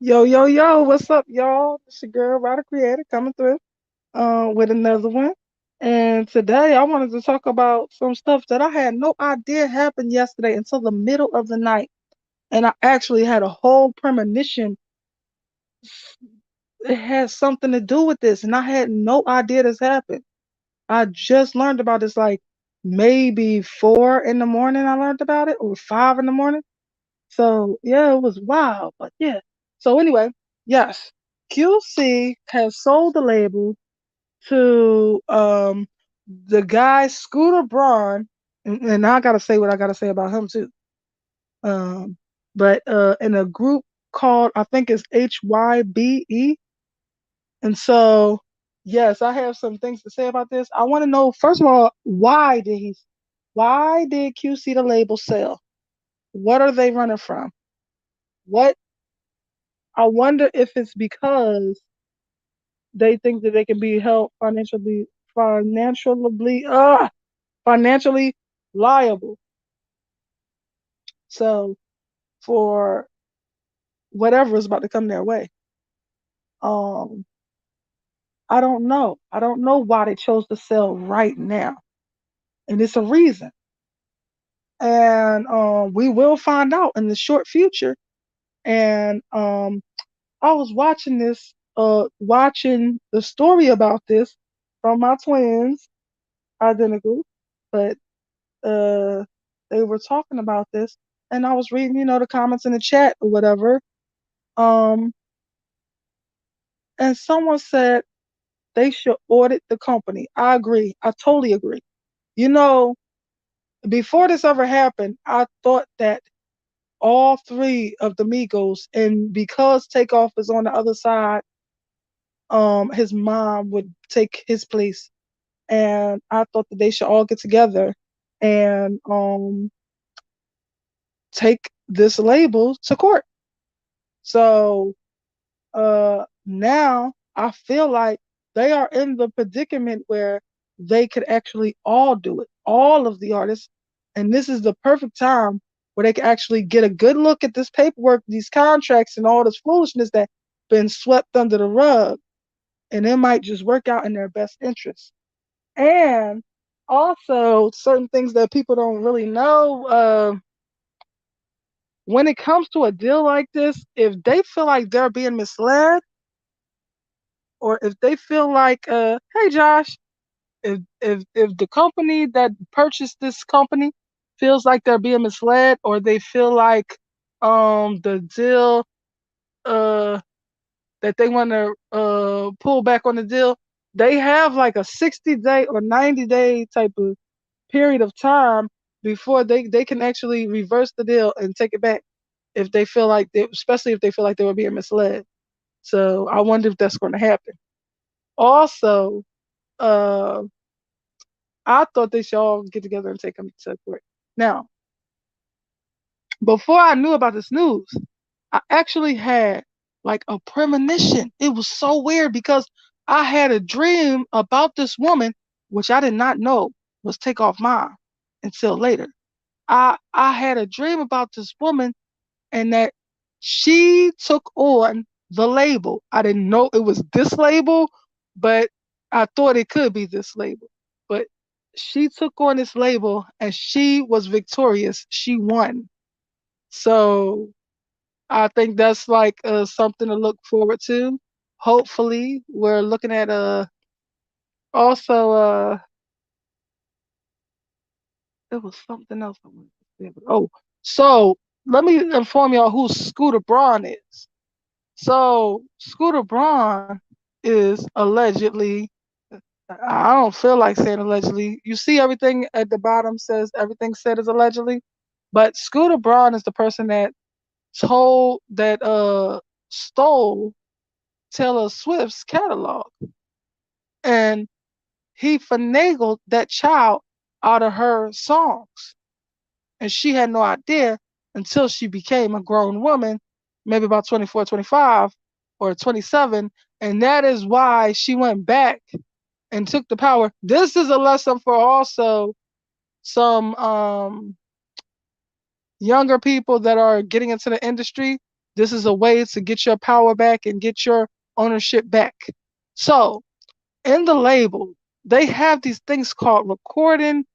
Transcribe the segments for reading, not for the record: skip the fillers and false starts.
Yo, yo, yo, what's up, y'all? It's your girl, Ryder Creator, coming through with another one. And today I wanted to talk about some stuff that I had no idea happened yesterday until the middle of the night. And I actually had a whole premonition. It has something to do with this, and I had no idea this happened. I just learned about this like maybe 4 in the morning. I learned about it, or 5 in the morning. So yeah, it was wild, but yeah. So anyway, yes, QC has sold the label to the guy Scooter Braun, and I gotta say what I gotta say about him too. Um, but in a group called I think it's HYBE, and so yes, I have some things to say about this. I want to know first of all why did QC the label sell? What are they running from? What I wonder if it's because they think that they can be held financially liable. So for whatever is about to come their way. Um, I don't know. I don't know why they chose to sell right now. And it's a reason. And we will find out in the short future. And I was watching the story about this from my twins, identical, but uh, they were talking about this, and I was reading, the comments in the chat or whatever. Um, and someone said they should audit the company. I agree. I totally agree. You know, before this ever happened, I thought that all three of the Migos, and because Takeoff is on the other side, his mom would take his place, and I thought that they should all get together and take this label to court. So now I feel like they are in the predicament where they could actually all do it, all of the artists. And this is the perfect time where they can actually get a good look at this paperwork, these contracts, and all this foolishness that been swept under the rug. And it might just work out in their best interest. And also, certain things that people don't really know. When it comes to a deal like this, if they feel like they're being misled, or if they feel like, hey Josh, if the company that purchased this company feels like they're being misled, or they feel like the deal uh that they want to pull back on the deal, they have like a 60-day or 90-day type of period of time before they can actually reverse the deal and take it back if they feel like especially if they feel like they were being misled. So I wonder if that's going to happen. Also, uh, I thought they should all get together and take them to court. Now, before I knew about this news, I actually had like a premonition. It was so weird because I had a dream about this woman, which I did not know was Takeoff Mom until later. I had a dream about this woman, and that she took on the label. I didn't know it was this label, but I thought it could be this label. But she took on this label and she was victorious. She won. So I think that's like something to look forward to. Hopefully, we're looking at also there was something else I wanted to say. Oh, so let me inform y'all who Scooter Braun is. So Scooter Braun is allegedly, I don't feel like saying allegedly. You see everything at the bottom says everything said is allegedly, but Scooter Braun is the person that stole Taylor Swift's catalog, and he finagled that child out of her songs, and she had no idea until she became a grown woman, maybe about 24, 25, or 27, and that is why she went back and took the power. This is a lesson for also some younger people that are getting into the industry. This is a way to get your power back and get your ownership back. So in the label, they have these things called recording.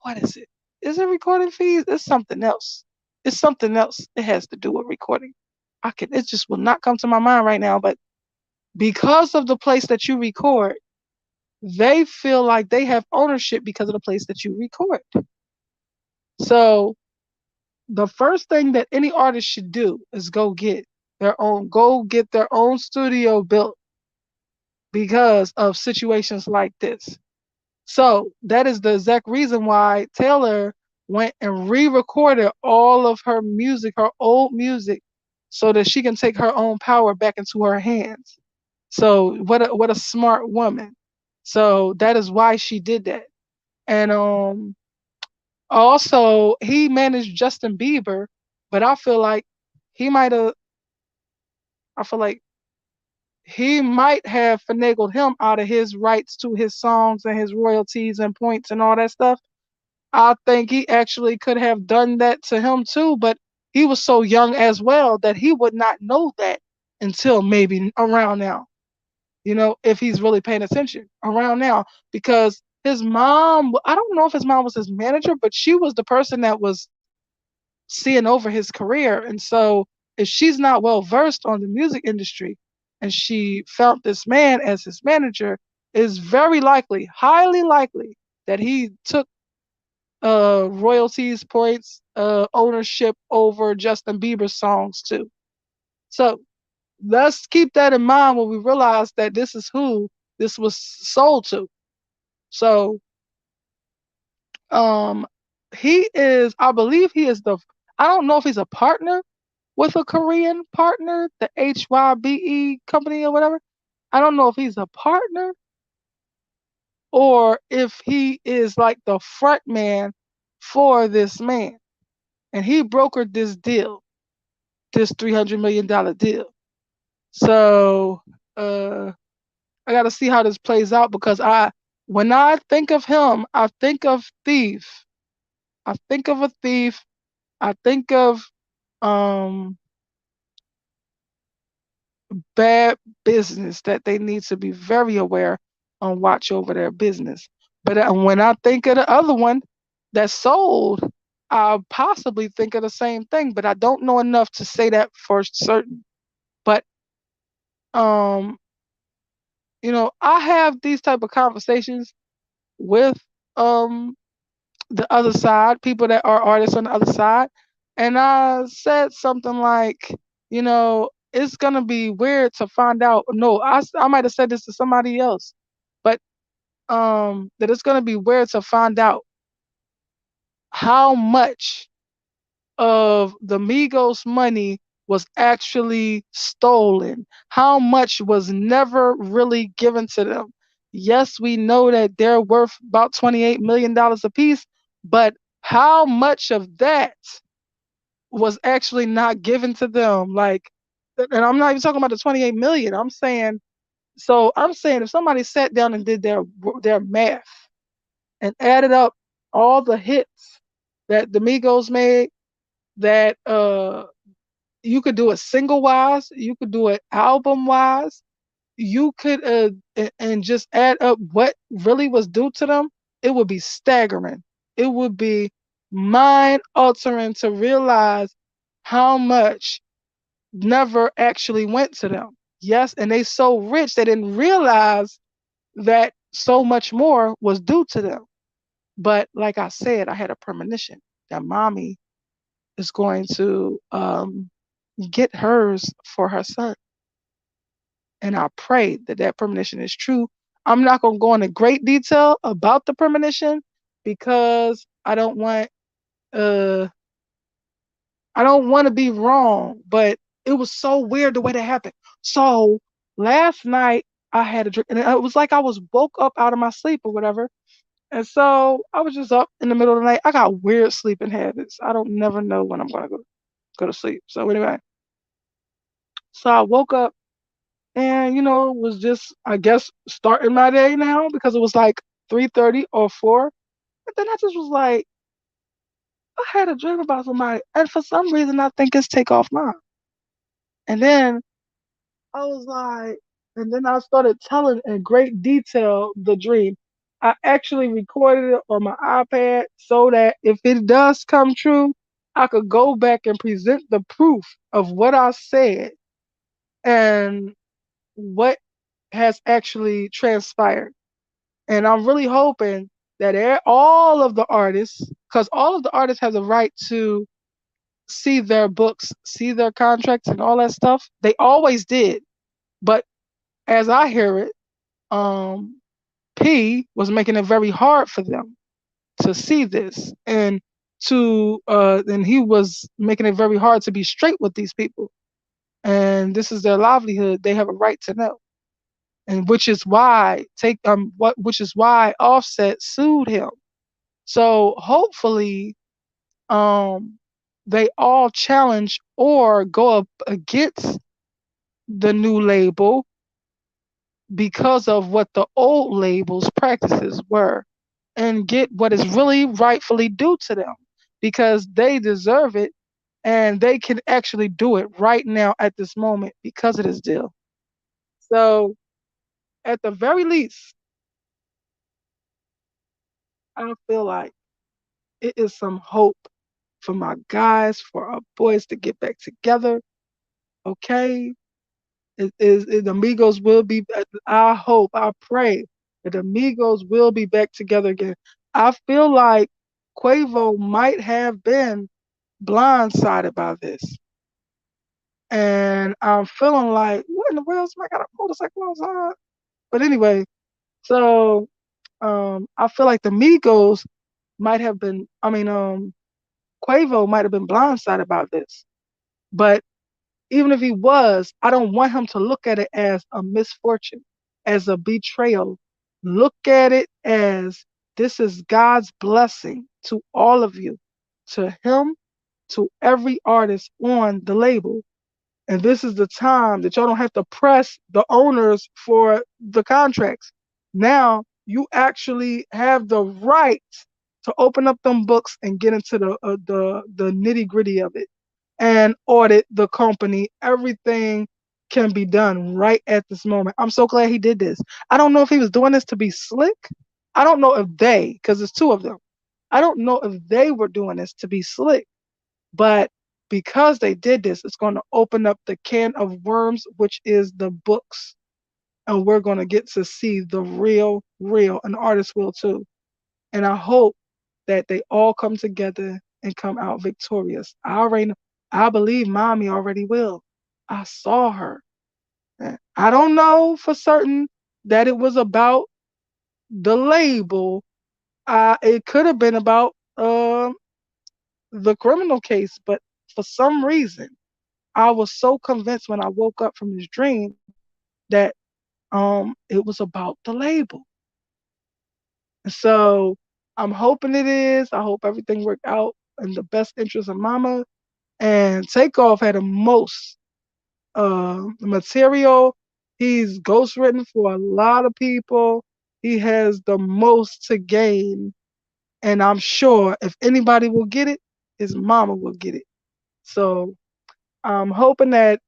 What is it? Is it recording fees? It's something else. It's something else. It has to do with recording. It just will not come to my mind right now, but because of the place that you record, they feel like they have ownership because of the place that you record. So the first thing that any artist should do is go get their own studio built because of situations like this. So that is the exact reason why Taylor went and re-recorded all of her music, her old music, so that she can take her own power back into her hands. So what a smart woman. So that is why she did that. And also he managed Justin Bieber, but he might have I feel like he might have finagled him out of his rights to his songs and his royalties and points and all that stuff. I think he actually could have done that to him too, but he was so young as well that he would not know that until maybe around now, if he's really paying attention around now, because his mom, I don't know if his mom was his manager, but she was the person that was seeing over his career. And so if she's not well versed on the music industry and she felt this man as his manager, is very likely, highly likely, that he took royalties, points, ownership over Justin Bieber's songs too. So let's keep that in mind when we realize that this is who this was sold to. So um I believe he is I don't know if he's a partner with a Korean partner, the HYBE company or whatever. I don't know if he's a partner or if he is like the front man for this man. And he brokered this deal, this $300 million deal. So I got to see how this plays out because when I think of him, I think of thief. I think of a thief. I think of um bad business that they need to be very aware and watch over their business. But when I think of the other one that sold, I'll possibly think of the same thing, but I don't know enough to say that for certain. But um, I have these type of conversations with um the other side, people that are artists on the other side. And I said something like, it's gonna be weird to find out. No, I might have said this to somebody else, but that it's gonna be weird to find out how much of the Migos money was actually stolen, how much was never really given to them. Yes, we know that they're worth about $28 million a piece, but how much of that was actually not given to them? Like, and I'm not even talking about the 28 million. I'm saying if somebody sat down and did their math and added up all the hits that the Migos made, that you could do it single wise, you could do it album wise, you could and just add up what really was due to them, it would be staggering. It would be mind altering to realize how much never actually went to them. Yes, and they so rich they didn't realize that so much more was due to them. But like I said, I had a premonition that mommy is going to get hers for her son. And I pray that that premonition is true. I'm not going to go into great detail about the premonition because uh I don't want to be wrong, but it was so weird the way that happened. So last night I had a drink and it was like I was woke up out of my sleep or whatever. And so I was just up in the middle of the night. I got weird sleeping habits. I don't never know when I'm gonna go to sleep. So anyway, so I woke up and was just I guess starting my day now because it was like 3:30 or 4. And then I just was like, I had a dream about somebody, and for some reason I think it's Takeoff Mom. And then I was like, and then I started telling in great detail the dream. I actually recorded it on my iPad so that if it does come true, I could go back and present the proof of what I said and what has actually transpired. And I'm really hoping that all of the artists, because all of the artists have the right to see their books, see their contracts, and all that stuff. They always did. But as I hear it, um, P was making it very hard for them to see this, and he was making it very hard to be straight with these people. And this is their livelihood. They have a right to know, and which is why Offset sued him. So hopefully, um, they all challenge or go up against the new label because of what the old label's practices were and get what is really rightfully due to them because they deserve it and they can actually do it right now at this moment because of this deal. So, at the very least, I feel like it is some hope for my guys, for our boys to get back together. Okay, the Amigos will be. I hope, I pray that the Amigos will be back together again. I feel like Quavo might have been blindsided by this, and I'm feeling like, what in the world? Somebody got a motorcycle outside. But anyway, so I feel like the Migos might have been. I mean, Quavo might have been blindsided about this, but even if he was, I don't want him to look at it as a misfortune, as a betrayal. Look at it as this is God's blessing to all of you, to him, to every artist on the label. And this is the time that y'all don't have to press the owners for the contracts. Now you actually have the right to open up them books and get into the nitty gritty of it and audit the company. Everything can be done right at this moment. I'm so glad he did this. I don't know if he was doing this to be slick. I don't know if because it's two of them. I don't know if they were doing this to be slick, but because they did this, it's going to open up the can of worms, which is the books. And we're going to get to see the real, and artists will too. And I hope that they all come together and come out victorious. I believe mommy already will. I saw her. I don't know for certain that it was about the label. It could have been about the criminal case, but for some reason, I was so convinced when I woke up from this dream that it was about the label. So I'm hoping it is. I hope everything worked out in the best interest of mama. And Takeoff had the most material. He's ghostwritten for a lot of people. He has the most to gain. And I'm sure if anybody will get it, his mama will get it. So I'm hoping that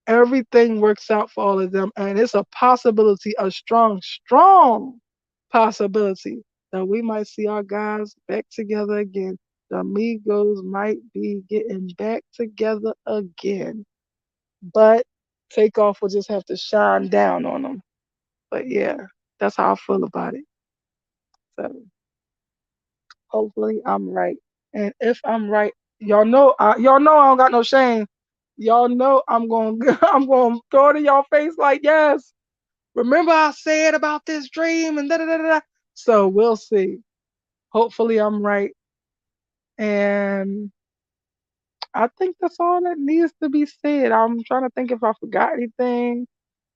everything works out for all of them. And it's a possibility, a strong possibility that we might see our guys back together again. The Amigos might be getting back together again. But Takeoff will just have to shine down on them. But yeah, that's how I feel about it. So hopefully I'm right. And if I'm right, y'all know I don't got no shame. Y'all know I'm going I'm going to throw it in y'all face like, yes, remember I said about this dream and da da da da. So we'll see. Hopefully I'm right. And I think that's all that needs to be said. I'm trying to think if I forgot anything.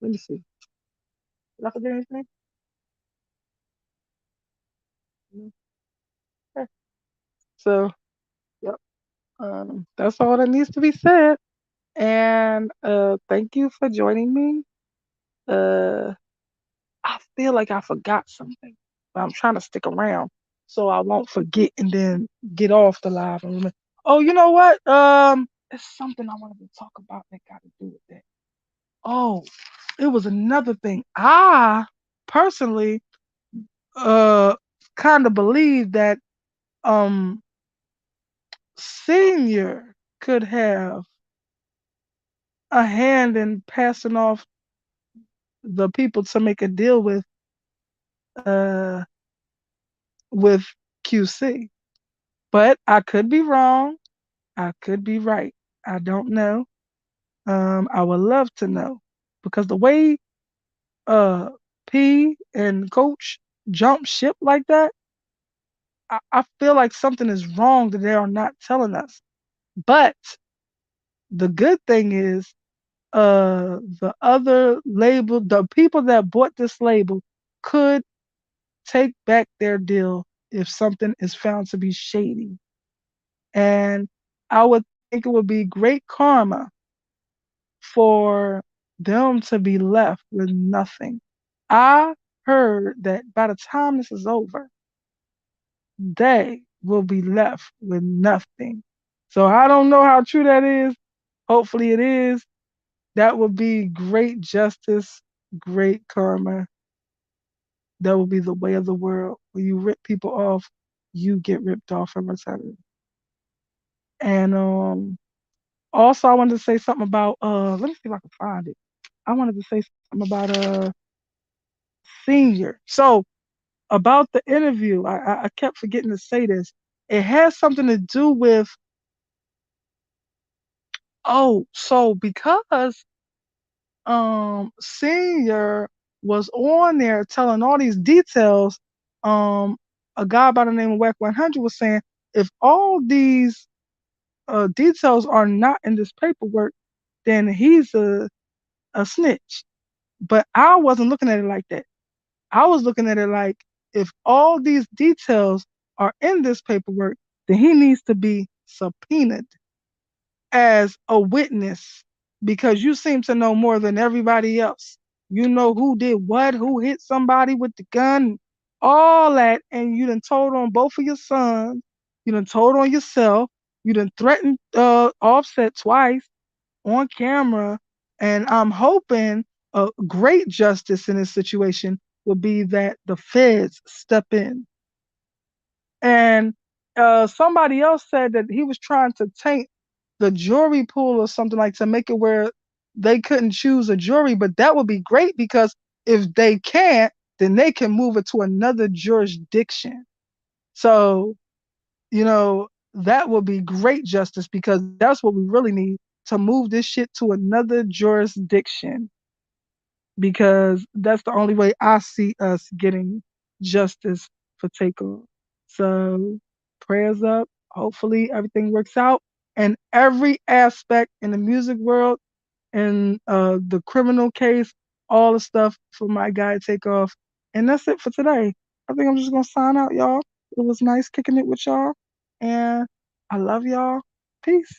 Let me see. Did I forget anything? No. Okay. So, yep. That's all that needs to be said. And thank you for joining me. Uh, I feel like I forgot something, but I'm trying to stick around so I won't forget and then get off the live. And oh, you know what? It's something I wanted to talk about that got to do with that. Oh, it was another thing. I personally uh kind of believe that um senior could have a hand in passing off the people to make a deal uh with QC. But I could be wrong. I could be right. I don't know. I would love to know because the way uh P and Coach jump ship like that, I feel like something is wrong that they are not telling us. But the good thing is, the other label, the people that bought this label could take back their deal if something is found to be shady. And I would think it would be great karma for them to be left with nothing. I heard that by the time this is over, they will be left with nothing. So I don't know how true that is. Hopefully it is. That would be great justice, great karma. That will be the way of the world. When you rip people off, you get ripped off in return. And also I wanted to say something about let me see if I can find it. I wanted to say something about senior. So about the interview, I kept forgetting to say this. It has something to do with so because senior was on there telling all these details, um a guy by the name of Wack 100 was saying if all these details are not in this paperwork, then he's a snitch. But I wasn't looking at it like that. I was looking at it like if all these details are in this paperwork, then he needs to be subpoenaed as a witness because you seem to know more than everybody else. You know who did what, who hit somebody with the gun, all that, and you done told on both of your sons. You done told on yourself. You done threatened Offset twice on camera, and I'm hoping a great justice in this situation would be that the feds step in. And somebody else said that he was trying to taint the jury pool or something like to make it where they couldn't choose a jury, but that would be great because if they can't, then they can move it to another jurisdiction. So, that would be great justice because that's what we really need to move this shit to another jurisdiction because that's the only way I see us getting justice for Takeover. So prayers up. Hopefully everything works out. And every aspect in the music world and the criminal case, all the stuff for my guy Takeoff. And that's it for today. I think I'm just gonna sign out, y'all. It was nice kicking it with y'all. And I love y'all. Peace.